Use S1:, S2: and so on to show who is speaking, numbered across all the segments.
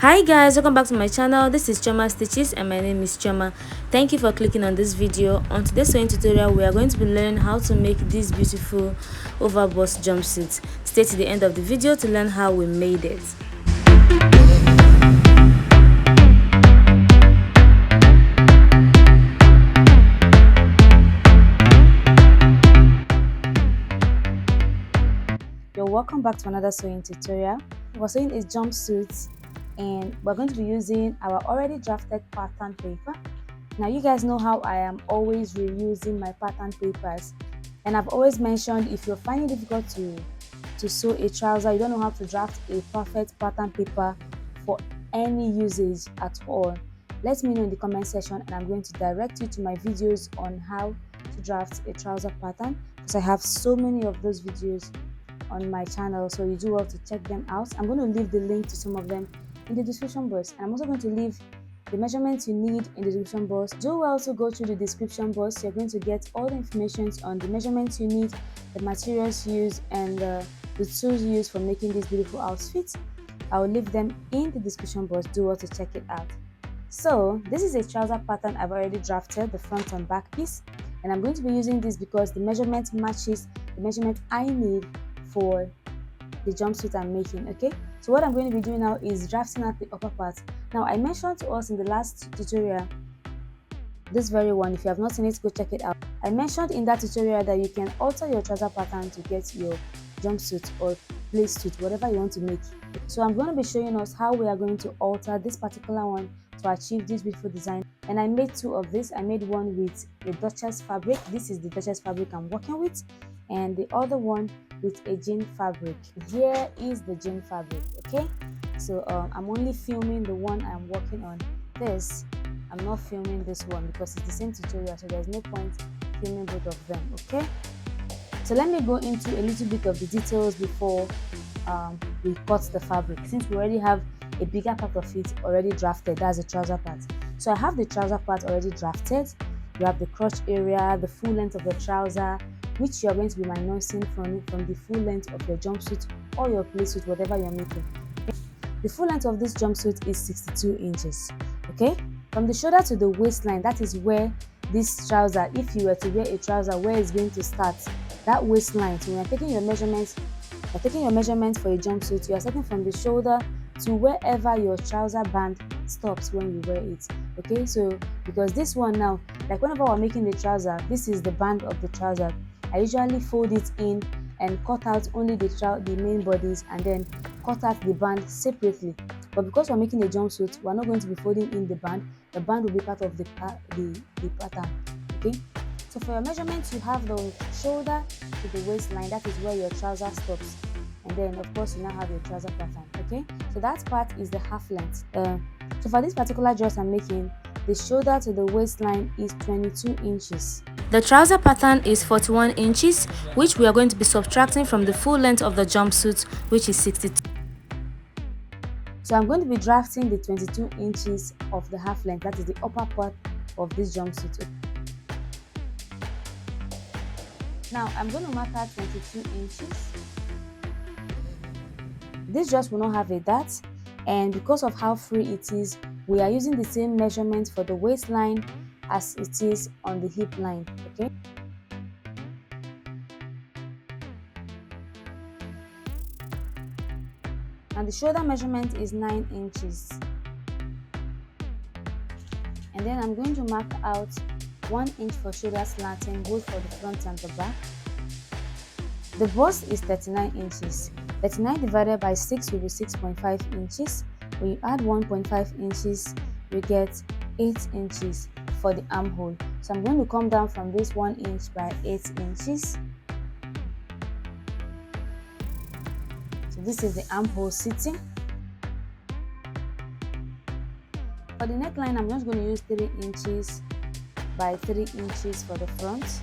S1: Hi guys, welcome back to my channel. This is Choma Stitches and my name is Choma. Thank you for clicking on this video. On today's sewing tutorial, we are going to be learning how to make this beautiful overbust jumpsuit. Stay to the end of the video to learn how we made it. Welcome back to another sewing tutorial. We're sewing a jumpsuit and we're going to be using our already drafted pattern paper. Now you guys know how I am always reusing my pattern papers, and I've always mentioned if you're finding it difficult to sew a trouser, you don't know how to draft a perfect pattern paper for any usage at all, let me know in the comment section and I'm going to direct you to my videos on how to draft a trouser pattern, because I have so many of those videos on my channel, so you do well to check them out. I'm going to leave the link to some of them in the description box, and I'm also going to leave the measurements you need in the description box. Do well to go through the description box. You're going to get all the information on the measurements you need, the materials used, and the tools used for making these beautiful outfits. I will leave them in the description box. Do well to check it out. So this is a trouser pattern I've already drafted, the front and back piece, and I'm going to be using this because the measurement matches the measurement I need for the jumpsuit I'm making. Okay, so what I'm going to be doing now is drafting out the upper part. Now I mentioned to us in the last tutorial, this very one, if you have not seen it, go check it out. I mentioned in that tutorial that you can alter your trouser pattern to get your jumpsuit or playsuit, whatever you want to make. So I'm going to be showing us how we are going to alter this particular one to achieve this beautiful design. And I made two of this. I made one with the Duchess fabric. This is the Duchess fabric I'm working with, and the other one with a jean fabric. Here is the jean fabric. Okay, so I'm only filming the one I'm working on. This I'm not filming this one because it's the same tutorial, so there's no point filming both of them. Okay, so let me go into a little bit of the details before we cut the fabric, since we already have a bigger part of it already drafted. That's the trouser part. So I have the trouser part already drafted. You have the crotch area, the full length of the trouser, which you are going to be minusing from the full length of your jumpsuit or your playsuit, whatever you're making. Okay? The full length of this jumpsuit is 62 inches. Okay, from the shoulder to the waistline, that is where this trouser, if you were to wear a trouser, where it's going to start, that waistline. So when you're taking your measurements, for a jumpsuit, you are starting from the shoulder to wherever your trouser band stops when you wear it. Okay, so because this one now, like whenever we're making the trouser, this is the band of the trouser. I usually fold it in and cut out only the main bodies and then cut out the band separately. But because we're making a jumpsuit, we're not going to be folding in the band. The band will be part of the pattern. Okay, so for your measurements, you have the shoulder to the waistline. That is where your trouser stops, and then of course you now have your trouser pattern. Okay, so that part is the half length. So for this particular dress I'm making, the shoulder to the waistline is 22 inches. The trouser pattern is 41 inches, which we are going to be subtracting from the full length of the jumpsuit, which is 62. So I'm going to be drafting the 22 inches of the half length, that is the upper part of this jumpsuit. Now I'm going to mark out 22 inches. This dress will not have a dart, and because of how free it is, we are using the same measurement for the waistline as it is on the hip line. Okay, and the shoulder measurement is 9 inches, and then I'm going to mark out 1 inch for shoulder slanting, both for the front and the back. The bust is 39 inches. 39 divided by 6 will be 6.5 inches. When you add 1.5 inches, you get 8 inches for the armhole. So I'm going to come down from this 1 inch by 8 inches. So this is the armhole sitting. For the neckline, I'm just going to use 3 inches by 3 inches for the front.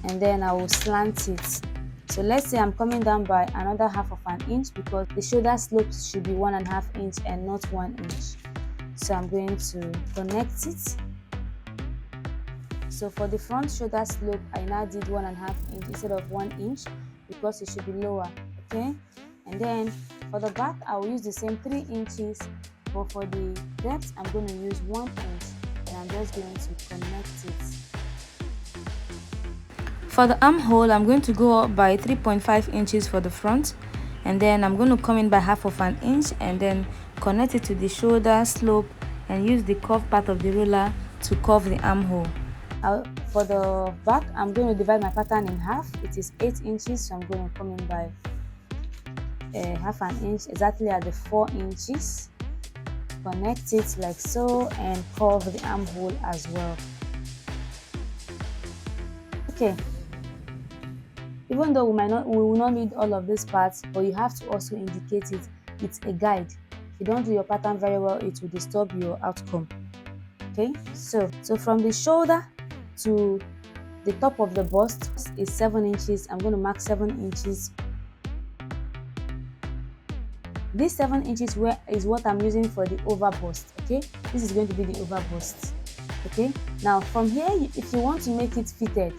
S1: And then I will slant it. So let's say I'm coming down by another half of an inch, because the shoulder slopes should be 1.5 inch and not 1 inch. So I'm going to connect it. So for the front shoulder slope, I now did 1.5 inch instead of 1 inch because it should be lower. Okay, and then For the back, I will use the same 3 inches, but for the depth, I'm going to use 1 inch, and I'm just going to connect it. For the armhole, I'm going to go up by 3.5 inches for the front, and then I'm going to come in by half of an inch and then connect it to the shoulder slope and use the curved part of the ruler to curve the armhole. For the back, I'm going to divide my pattern in half. It is 8 inches, so I'm going to come in by half an inch, exactly at the 4 inches. Connect it like so and curve the armhole as well. Okay. Even though we will not need all of these parts, but you have to also indicate it. It's a guide. If you don't do your pattern very well, it will disturb your outcome. Okay, so from the shoulder to the top of the bust is 7 inches. I'm going to mark 7 inches. This 7 inches is what I'm using for the overbust. Okay, this is going to be the overbust. Okay, now from here, if you want to make it fitted,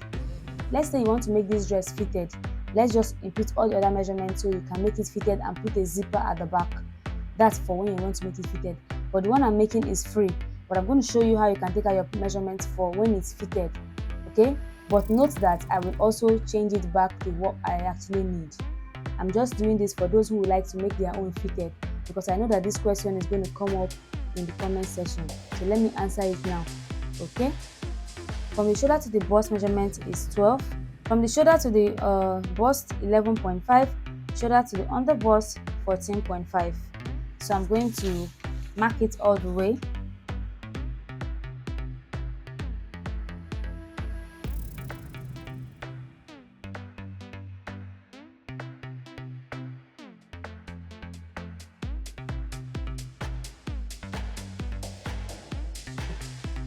S1: let's say you want to make this dress fitted, let's just input all the other measurements so you can make it fitted and put a zipper at the back. That's for when you want to make it fitted. But the one I'm making is free, but I'm going to show you how you can take out your measurements for when it's fitted. Okay, but note that I will also change it back to what I actually need. I'm just doing this for those who would like to make their own fitted, because I know that this question is going to come up in the comment section. So let me answer it now. Okay, from the shoulder to the bust measurement is 12. From the shoulder to the bust, 11.5. Shoulder to the under bust, 14.5. So I'm going to mark it all the way.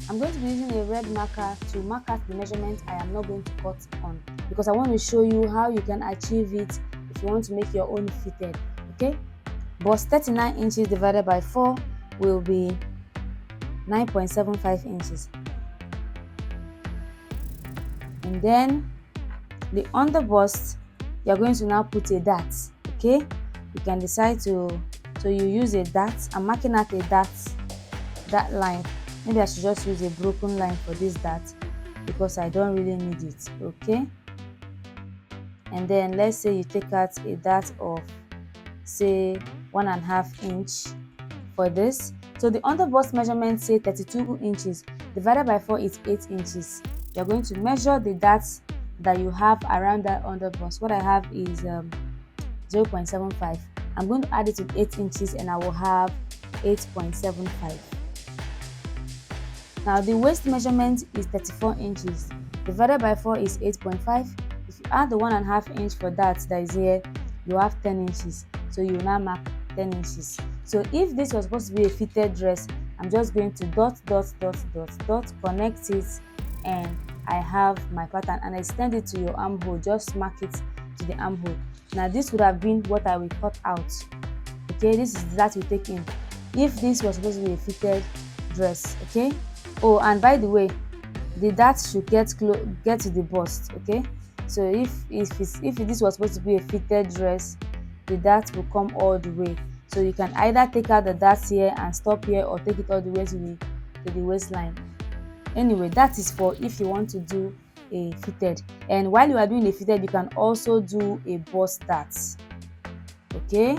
S1: I'm going to be using a red marker to mark out the measurement I am not going to cut on, because I want to show you how you can achieve it if you want to make your own fitted. Okay, bust 39 inches divided by 4 will be 9.75 inches. And then the under bust, you're going to now put a dart. Okay, you can decide to you use a dart. I'm marking out a dart line. Maybe I should just use a broken line for this dart because I don't really need it. Okay, and then let's say you take out a dart of say 1.5 inch for this. So the under bust measurement say 32 inches divided by 4 is 8 inches. You're going to measure the darts that you have around that under bust. What I have is 0.75. I'm going to add it to 8 inches and I will have 8.75. Now the waist measurement is 34 inches. Divided by 4 is 8.5. If you add the 1.5 inch for that is here, you have 10 inches. So you now mark 10 inches. So if this was supposed to be a fitted dress, I'm just going to dot, connect it, and I have my pattern, and I extend it to your armhole. Just mark it to the armhole. Now this would have been what I will cut out. Okay, this is that we take in if this was supposed to be a fitted dress. Okay. Oh, and by the way, the dart should get to the bust. Okay, so if this was supposed to be a fitted dress, the dart will come all the way. So you can either take out the darts here and stop here, or take it all the way to the waistline. Anyway, that is for if you want to do a fitted. And while you are doing a fitted, you can also do a bust dart. Okay,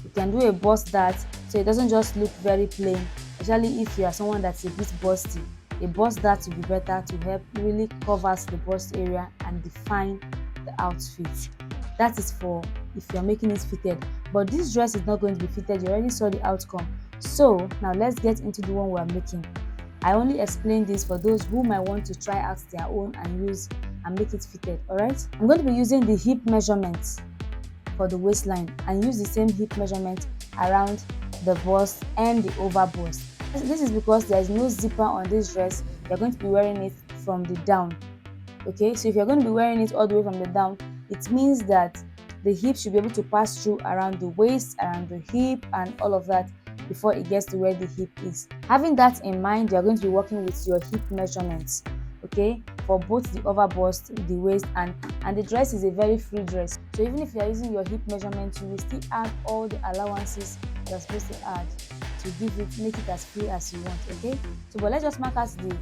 S1: you can do a bust dart so it doesn't just look very plain. Especially if you are someone that's a bit busty, a bust dart will be better to help really covers the bust area and define the outfit. That is for if you're making it fitted. But this dress is not going to be fitted. You already saw the outcome. So now let's get into the one we're making. I only explained this for those who might want to try out their own and use and make it fitted. Alright, I'm going to be using the hip measurement for the waistline and use the same hip measurement around the bust and the over bust. This is because there is no zipper on this dress. You're going to be wearing it from the down. Okay, so if you're going to be wearing it all the way from the down, it means that the hip should be able to pass through around the waist, around the hip, and all of that before it gets to where the hip is. Having that in mind, you're going to be working with your hip measurements. okay, for both the overbust, the waist, and the dress is a very free dress. So even if you are using your hip measurement, you will still add all the allowances you're supposed to add to make it as free as you want, okay. So but let's just mark out the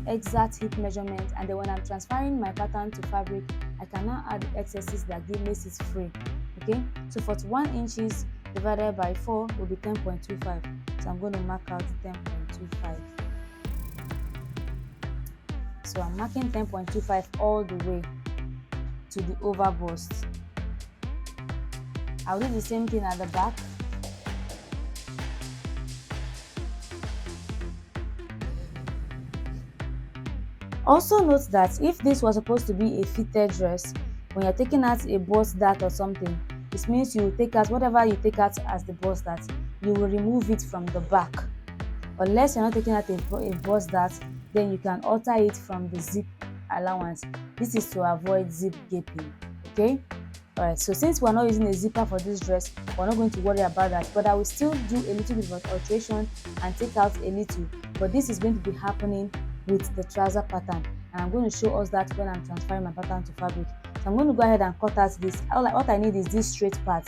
S1: exact hip measurement, and then when I'm transferring my pattern to fabric, I can now add the excesses that makes it free, okay. So 41 inches divided by 4 will be 10.25. So I'm going to mark out 10.25. So I'm marking 10.25 all the way to the overbust. I'll do the same thing at the back. Also note that if this was supposed to be a fitted dress, when you're taking out a bust dart or something, this means you will take out whatever you take out as the bust dart, you will remove it from the back. Unless you're not taking out a bust dart, then you can alter it from the zip allowance. This is to avoid zip gaping, okay. Alright, so since we're not using a zipper for this dress, we're not going to worry about that, but I will still do a little bit of alteration and take out a little, but this is going to be happening with the trouser pattern, and I'm going to show us that when I'm transferring my pattern to fabric. So I'm going to go ahead and cut out this. What I need is this straight part.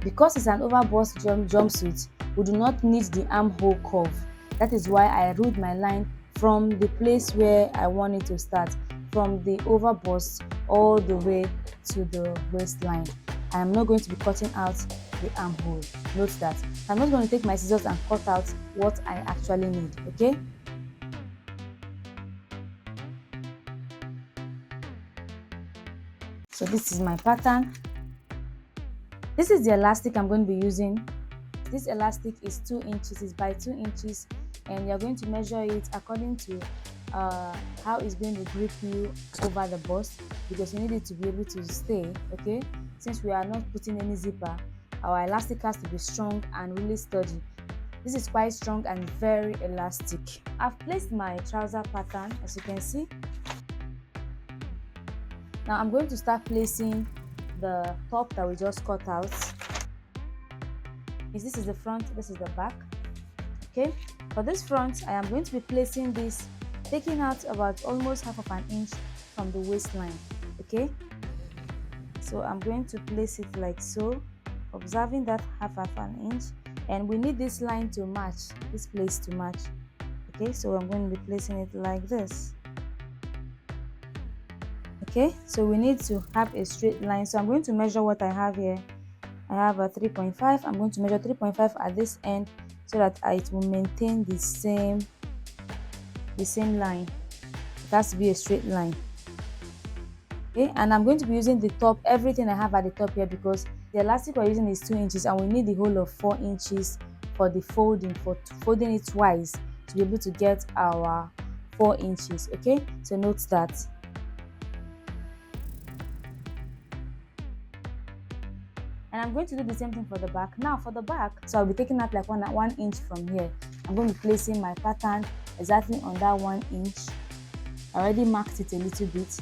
S1: Because it's an overbust jumpsuit, we do not need the armhole curve. That is why I ruled my line from the place where I want it to start, from the overbust all the way to the waistline. I am not going to be cutting out the armhole. Note that. I'm not going to take my scissors and cut out what I actually need, okay? So this is my pattern. This is the elastic I'm going to be using. This elastic is 2 inches, it's by 2 inches, and you're going to measure it according to how it's going to grip you over the bust, because you need it to be able to stay, okay. Since we are not putting any zipper, our elastic has to be strong and really sturdy. This is quite strong and very elastic. I've placed my trouser pattern, as you can see. Now I'm going to start placing the top that we just cut out. This is the front, this is the back, okay. For this front, I am going to be placing this, taking out about almost half of an inch from the waistline, okay. So I'm going to place it like so, observing that half of an inch, and we need this line to match, this place to match, okay. So I'm going to be placing it like this, okay. So we need to have a straight line, so I'm going to measure what I have here. I have a 3.5. I'm going to measure 3.5 at this end so that it will maintain the same line. It has to be a straight line, okay. And I'm going to be using the top, everything I have at the top here, because the elastic we're using is 2 inches and we need the whole of 4 inches for the folding, for folding it twice to be able to get our 4 inches, okay. So note that. And I'm going to do the same thing for the back. Now for the back, so I'll be taking out like 1 inch from here. I'm going to be placing my pattern exactly on that 1 inch. I already marked it a little bit.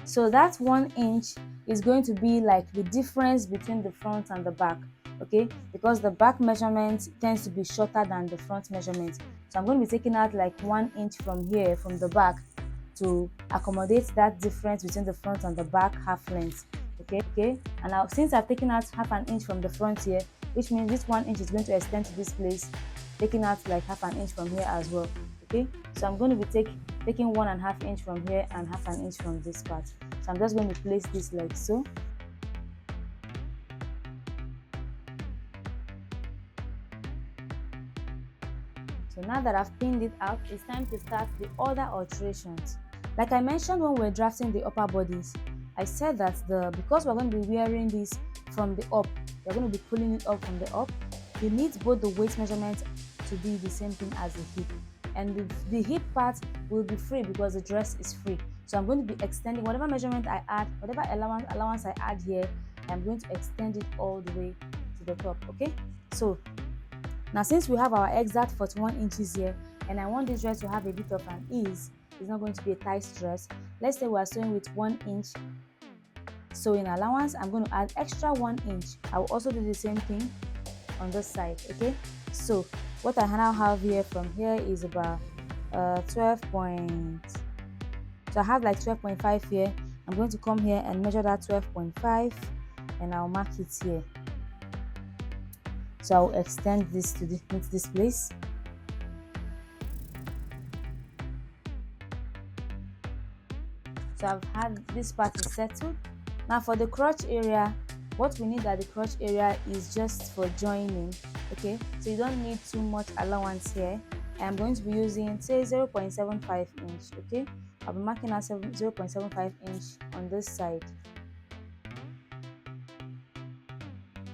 S1: So that 1 inch is going to be like the difference between the front and the back, okay, because the back measurement tends to be shorter than the front measurement. So I'm going to be taking out like 1 inch from here, from the back, to accommodate that difference between the front and the back half length, okay. And now since I've taken out half an inch from the front here, which means this 1 inch is going to extend to this place, taking out like half an inch from here as well, okay. So I'm going to be taking 1.5 inch from here and half an inch from this part. So I'm just going to place this like so. So now that I've pinned it out, it's time to start the other alterations. Like I mentioned when we were drafting the upper bodies, I said that because we're going to be wearing this from the up, we're going to be pulling it up from the up, you need both the waist measurement to be the same thing as the hip. And the hip part will be free because the dress is free. So I'm going to be extending whatever measurement I add, whatever allowance I add here, I'm going to extend it all the way to the top, okay? So now since we have our exact 41 inches here, and I want this dress to have a bit of an ease, it's not going to be a tight dress. Let's say we are sewing with 1 inch sewing allowance. I'm going to add extra 1 inch. I will also do the same thing on this side, okay. So what I now have here from here is about 12 point, so I have like 12.5 here. I'm going to come here and measure that 12.5 and I'll mark it here. So I'll extend this to meet this place. So I've had this part is settled. Now for the crotch area, what we need at the crotch area is just for joining. Okay, so you don't need too much allowance here. I'm going to be using say 0.75 inch. Okay, I'll be marking out 0.75 inch on this side,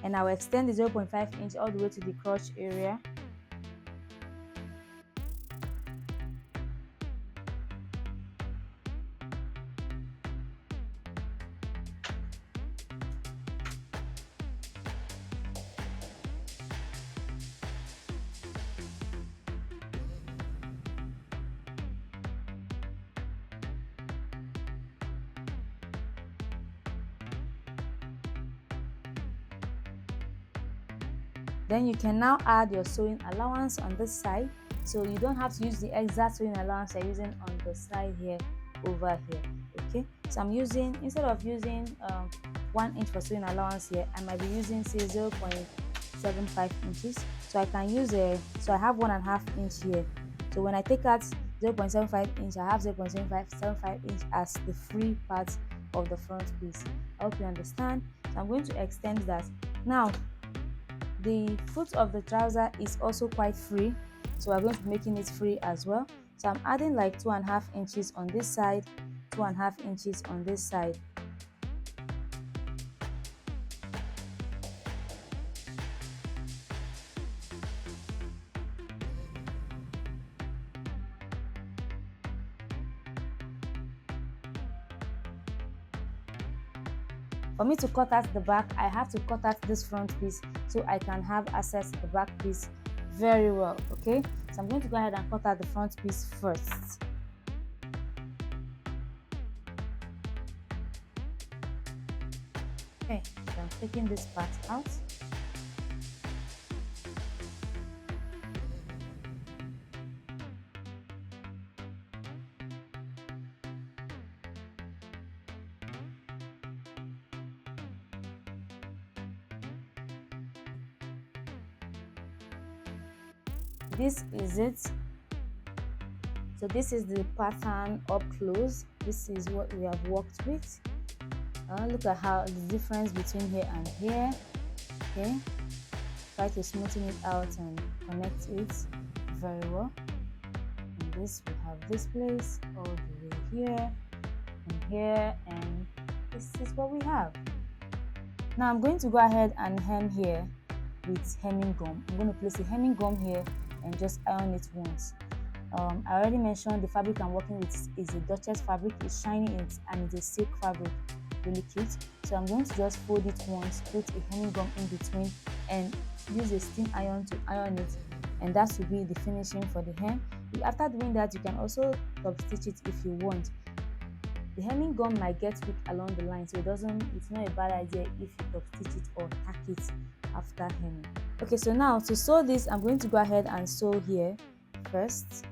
S1: and I'll extend the 0.5 inch all the way to the crotch area. Then you can now add your sewing allowance on this side, so you don't have to use the exact sewing allowance you're using on the side here over here. Okay, so I'm using, instead of using 1 inch for sewing allowance here, I might be using say 0.75 inches. So I can use so I have 1.5 inch here. So when I take out 0.75 inch, I have 0.75 inch as the free part of the front piece. I hope you understand. So I'm going to extend that. Now the foot of the trouser is also quite free, so we're going to be making it free as well. So I'm adding like 2.5 inches on this side, 2.5 inches on this side. For me to cut out the back, I have to cut out this front piece so I can have access to the back piece very well. Okay, so I'm going to go ahead and cut out the front piece first. Okay, so I'm taking this part out. This is it. So this is the pattern up close. This is what we have worked with. Look at how the difference between here and here. Okay, try to smoothen it out and connect it very well. And this, we have this place all the way here and here, and this is what we have. Now I'm going to go ahead and hem here with hemming gum. I'm going to place a hemming gum here and just iron it once. I already mentioned the fabric I'm working with is a Duchess fabric. It's shiny and it's a silk fabric, really cute. So I'm going to just fold it once, put a hemming gum in between, and use a steam iron to iron it, and that will be the finishing for the hem. After doing that, you can also top stitch it if you want. The hemming gum might get weak along the line, so it's not a bad idea if you top stitch it or tack it after hemming. Okay, so now to sew this, I'm going to go ahead and sew here first.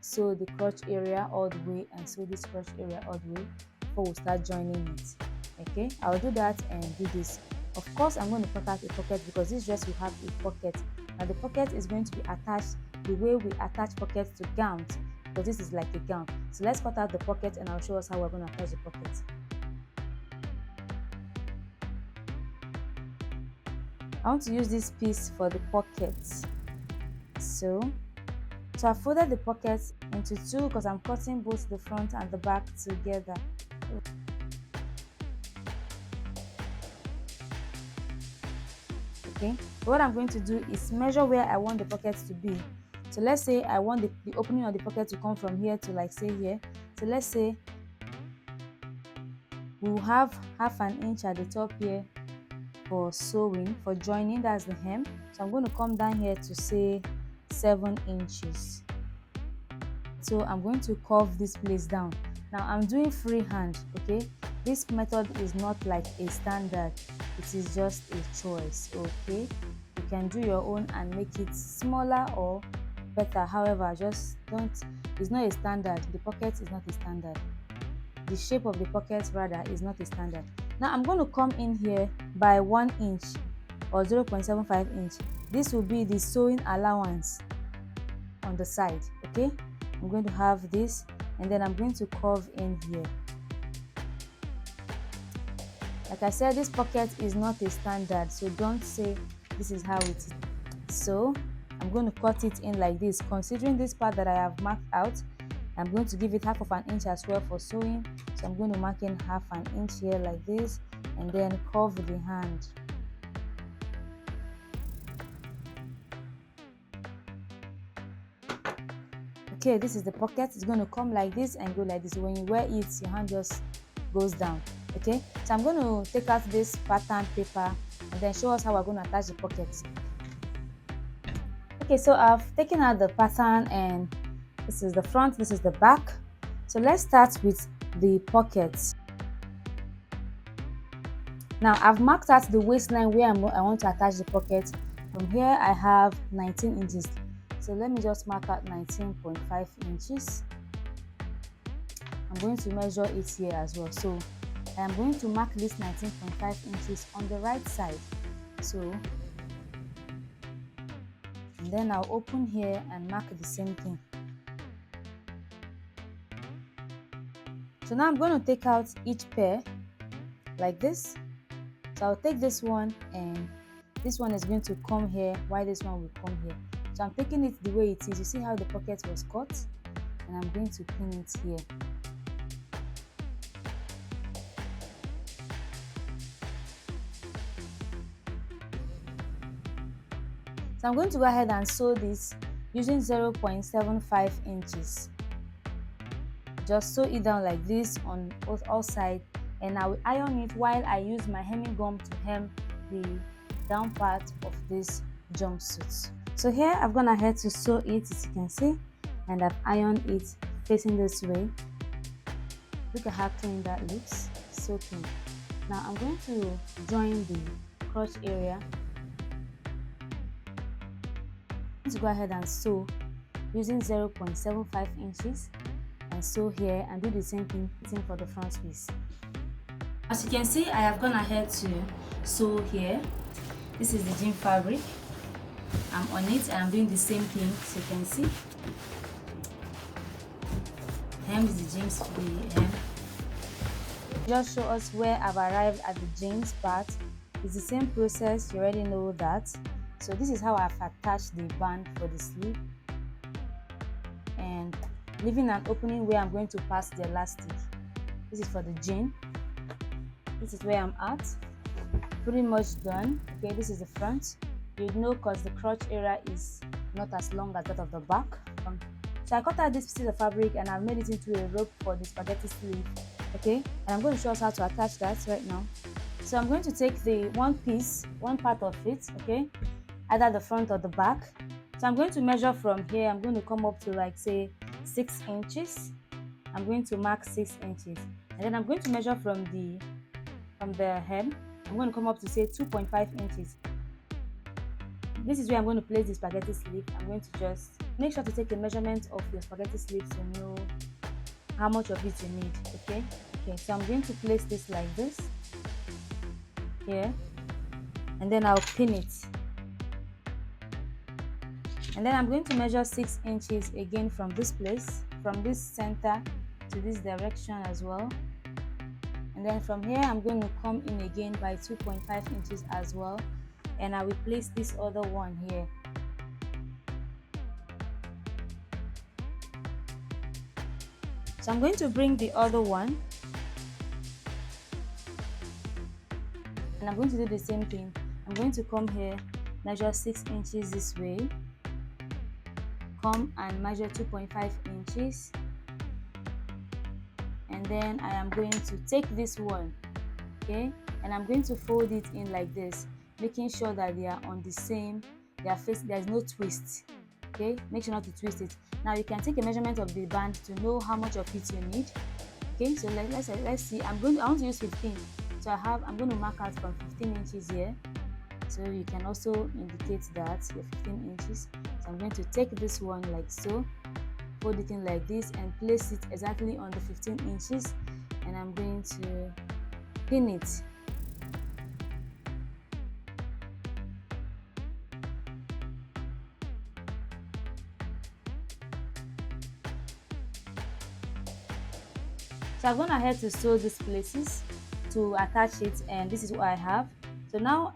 S1: Sew the crotch area all the way and sew this crotch area all the way before we start joining it. Okay, I'll do that and do this. Of course, I'm going to cut out a pocket because this dress will have a pocket. Now the pocket is going to be attached the way we attach pockets to gowns, because this is like a gown. So let's cut out the pocket and I'll show us how we're going to attach the pocket. I want to use this piece for the pocket. So I folded the pockets into two because I'm cutting both the front and the back together. Okay, so what I'm going to do is measure where I want the pockets to be. So let's say I want the opening of the pocket to come from here to like say here. So let's say we'll have 1/2 inch at the top here for sewing, for joining, that's the hem. So I'm going to come down here to say 7 inches. So I'm going to curve this place down. Now I'm doing freehand. Okay, this method is not like a standard, it is just a choice. Okay, You can do your own and make it smaller or better. However, just don't, it's not a standard. The pocket is not a standard. The shape of the pocket rather is not a standard. Now I'm going to come in here by 1 inch or 0.75 inch. This will be the sewing allowance on the side. Okay, I'm going to have this, and then I'm going to curve in here. Like I said, this pocket is not a standard, so don't say this is how it is. So I'm going to cut it in like this. Considering this part that I have marked out, I'm going to give it half of an inch as well for sewing. So I'm going to mark in half an inch here like this, and then curve the hand. Okay, this is the pocket. It's going to come like this and go like this. When you wear it, your hand just goes down. Okay, so I'm going to take out this pattern paper and then show us how we're going to attach the pockets. Okay, so I've taken out the pattern, and this is the front, this is the back. So let's start with the pockets. Now I've marked out the waistline where I want to attach the pocket. From here I have 19 inches. So let me just mark out 19.5 inches. I'm going to measure it here as well. So I am going to mark this 19.5 inches on the right side. So, and then I'll open here and mark the same thing. So now I'm going to take out each pair like this. So I'll take this one, and this one is going to come here while this one will come here. So I'm taking it the way it is. You see how the pocket was cut, and I'm going to pin it here. So I'm going to go ahead and sew this using 0.75 inches. Just sew it down like this on all sides, and I will iron it while I use my hemming gum to hem the down part of this jumpsuit. So here I've gone ahead to sew it, as you can see, and I've ironed it facing this way. Look at how clean that looks, so clean. Now I'm going to join the crotch area. I'm going to go ahead and sew using 0.75 inches and sew here, and do the same thing for the front piece. As you can see, I have gone ahead to sew here. This is the jean fabric. I'm on it and I'm doing the same thing, so you can see. Hem is the jeans, the hem. Just show us where I've arrived at the jeans part. It's the same process, you already know that. So this is how I've attached the band for the sleeve, and leaving an opening where I'm going to pass the elastic. This is for the jean. This is where I'm at. Pretty much done. Okay, this is the front. You know, because the crotch area is not as long as that of the back. So I cut out this piece of fabric and I've made it into a rope for the spaghetti sleeve. Okay, and I'm going to show us how to attach that right now. So I'm going to take the one part of it, okay, either the front or the back. So I'm going to measure from here. I'm going to come up to, like, say 6 inches. I'm going to mark 6 inches, and then I'm going to measure from the hem. I'm going to come up to, say, 2.5 inches. This is where I'm going to place the spaghetti sleeve. I'm going to just make sure to take a measurement of your spaghetti sleeve to know how much of it you need. Okay, so I'm going to place this like this here, and then I'll pin it, and then I'm going to measure 6 inches again from this place, from this center to this direction as well. And then from here I'm going to come in again by 2.5 inches as well, and I will place this other one here. So I'm going to bring the other one, and I'm going to do the same thing. I'm going to come here, measure 6 inches this way, come and measure 2.5 inches, and then I am going to take this one, okay, and I'm going to fold it in like this, making sure that they are on the same, they are facing, there's no twist. Okay, make sure not to twist it. Now you can take a measurement of the band to know how much of it you need. Okay, so let's see. I want to use 15. So I'm going to mark out from 15 inches here. So you can also indicate that your 15 inches. So I'm going to take this one like so, fold it in like this, and place it exactly on the 15 inches, and I'm going to pin it. So I've gone ahead to sew these places to attach it, and this is what I have. So now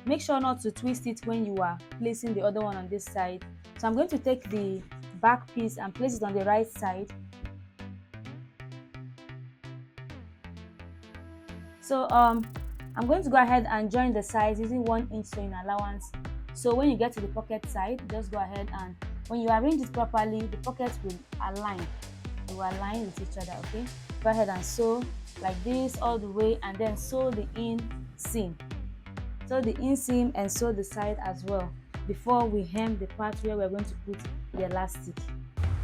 S1: make sure not to twist it when you are placing the other one on this side. So I'm going to take the back piece and place it on the right side. So I'm going to go ahead and join the sides using 1 inch sewing allowance. So when you get to the pocket side, just go ahead, and when you arrange it properly, the pockets will align. They will align with each other. Okay, go ahead and sew like this all the way, and then sew the inseam. Sew the inseam and sew the side as well before we hem the part where we're going to put the elastic.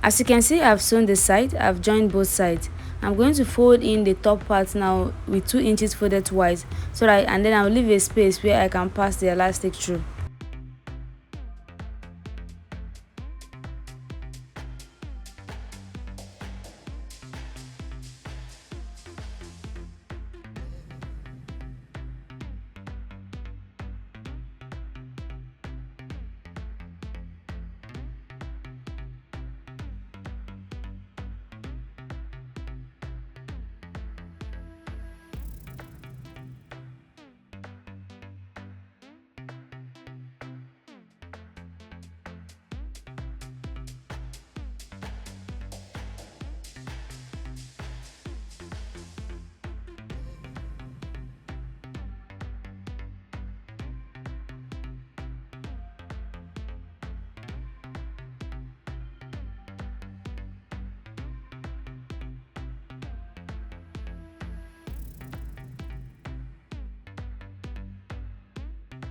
S1: As you can see, I've sewn the side, I've joined both sides. I'm going to fold in the top part now with 2 inches folded twice, so that, and then I'll leave a space where I can pass the elastic through.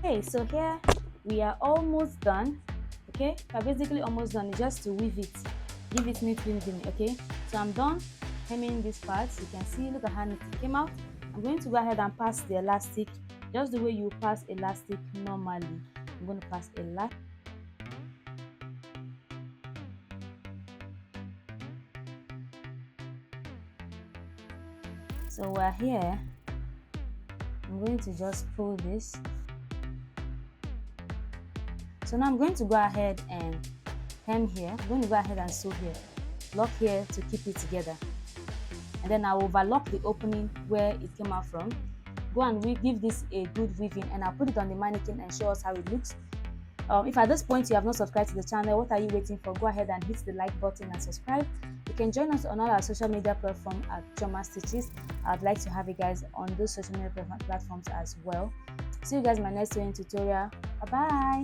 S1: Okay, so here we are almost done. Okay, we're basically almost done. It's just to weave it, give it neat weaving. Okay, so I'm done hemming this part. You can see, look at how neat it came out. I'm going to go ahead and pass the elastic just the way you pass elastic normally. I'm going to pass elastic. So we're here. I'm going to just pull this. So now I'm going to go ahead and hem here. I'm going to go ahead and sew here, lock here to keep it together, and then I'll overlock the opening where it came out from. Go and give this a good weaving, and I'll put it on the mannequin and show us how it looks. If at this point you have not subscribed to the channel, what are you waiting for? Go ahead and hit the like button and subscribe. You can join us on all our social media platforms at Chioma Stitches. I'd like to have you guys on those social media platforms as well. See you guys in my next sewing tutorial. Bye bye.